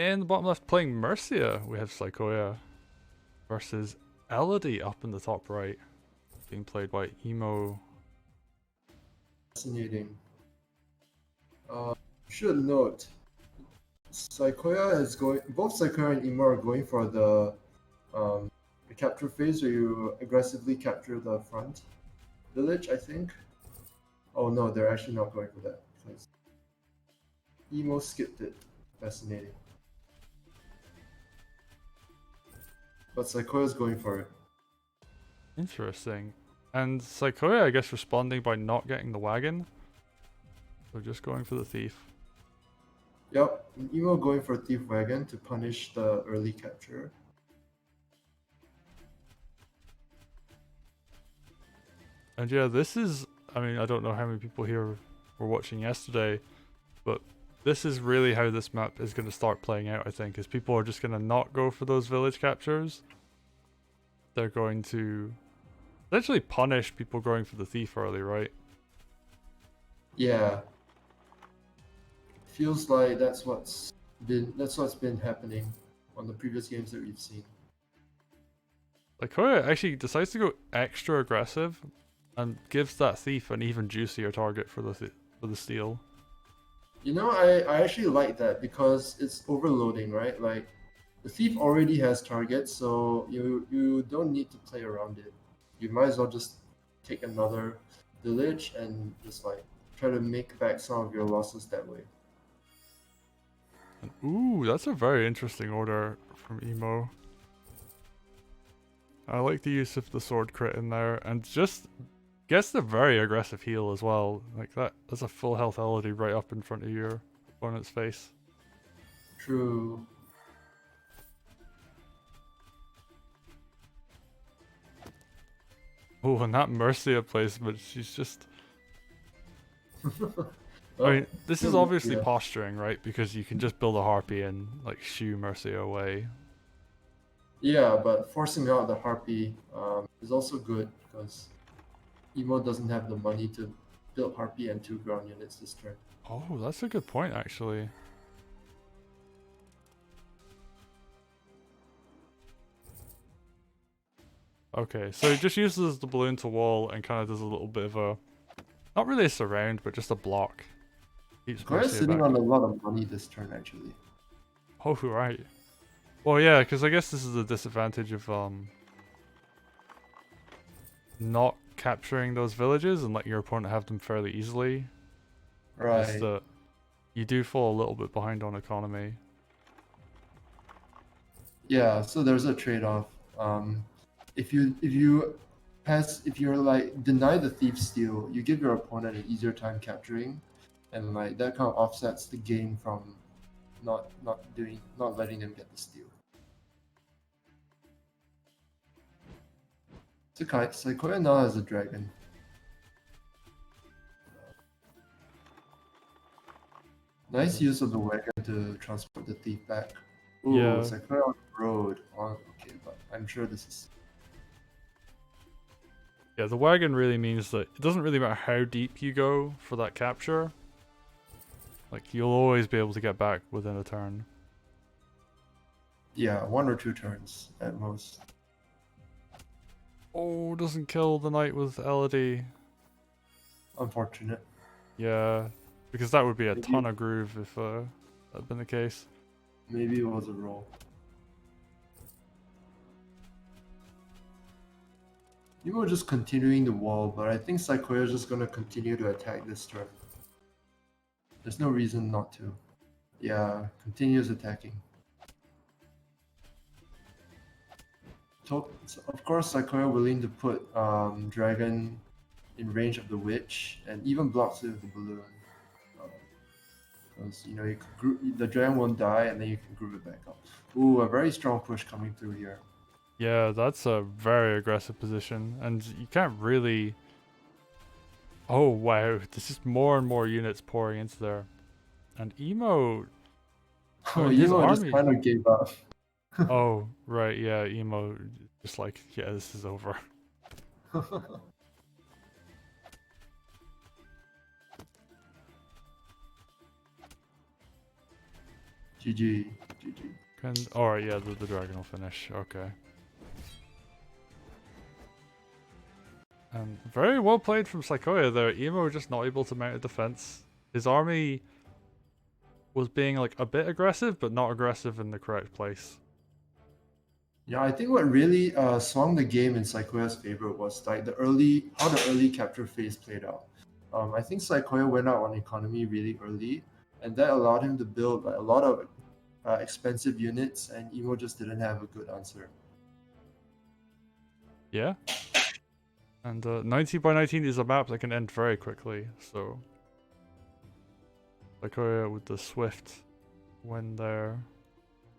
In the bottom left, playing Mercia, we have Saikoya versus Elodie up in the top right, being played by Emo. Fascinating. Should note, Saikoya is going. Both Saikoya and Emo are going for the capture phase, where you aggressively capture the front village. I think. Oh no, they're actually not going for that. Because Emo skipped it. Fascinating. But Saikoya's going for it. Interesting. And Saikoya, I guess, responding by not getting the wagon. So just going for the thief. Yep, and Emo going for Thief Wagon to punish the early capture. And yeah, this is, I mean, I don't know how many people here were watching yesterday, but this is really how this map is going to start playing out, I think, is people are just going to not go for those village captures. They're going to essentially punish people going for the thief early, right? Yeah. Feels like that's what's been happening on the previous games that we've seen. Like Koya actually decides to go extra aggressive and gives that thief an even juicier target for the steal. You know, I actually like that because it's overloading, right? Like the thief already has targets, so you don't need to play around it. You might as well just take another village and just like try to make back some of your losses that way. Ooh, that's a very interesting order from Emo. I like the use of the sword crit in there, and just gets the very aggressive heal as well. Like that's a full health Elodie right up in front of your opponent's face. True. Oh, and that Mercia placement, she's just... Well, I mean, this is obviously yeah. posturing, right? Because you can just build a Harpy and like shoo Mercia away. Yeah, but forcing out the Harpy is also good because Emo doesn't have the money to build Harpy and 2 ground units this turn. Oh, that's a good point, actually. Okay, so he just uses the balloon to wall and kind of does a little bit of a... Not really a surround, but just a block. Keeps Koya's Mercia sitting back. on a lot of money this turn, actually. Oh, right. Well, yeah, because I guess this is the disadvantage of not capturing those villages and letting your opponent have them fairly easily. Right. Is that you do fall a little bit behind on economy. Yeah, so there's a trade-off. If you're like deny the thief steal, you give your opponent an easier time capturing, and like that kind of offsets the gain from not letting them get the steal. Saikoya now has a dragon. Nice use of the wagon to transport the thief back. Ooh, Yeah. Saikoya on the road. Oh, okay, but I'm sure this is... Yeah, the wagon really means that it doesn't really matter how deep you go for that capture. Like, you'll always be able to get back within a turn. Yeah, 1 or 2 turns at most. Oh, doesn't kill the knight with Elodie. Unfortunate. Yeah, because that would be a Maybe- ton of groove if that had been the case. Maybe it was a roll. You were just continuing the wall, but I think Saikoya is just gonna continue to attack this turn. There's no reason not to. Yeah, continues attacking. So, of course, Saikoya willing to put Dragon in range of the Witch and even blocks it with the balloon. Because you know you could group, the Dragon won't die and then you can group it back up. Ooh, a very strong push coming through here. Yeah, that's a very aggressive position, and you can't really... Oh wow, there's just more and more units pouring into there. And Emo... Oh, his Emo just army... kind of gave up. Oh, right, yeah, Emo just like, yeah, this is over. GG. GG. Alright, yeah, the dragon will finish. Okay. And very well played from Saikoya there. Emo just not able to mount a defense. His army was being like a bit aggressive, but not aggressive in the correct place. Yeah, I think what really swung the game in Saikoya's favor was like how the early capture phase played out. I think Saikoya went out on economy really early, and that allowed him to build like a lot of expensive units, and Emo just didn't have a good answer. Yeah. And 19 by 19 is a map that can end very quickly, so Saikoya with the swift win there.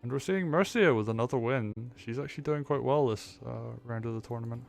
And we're seeing Mercia with another win. She's actually doing quite well this round of the tournament.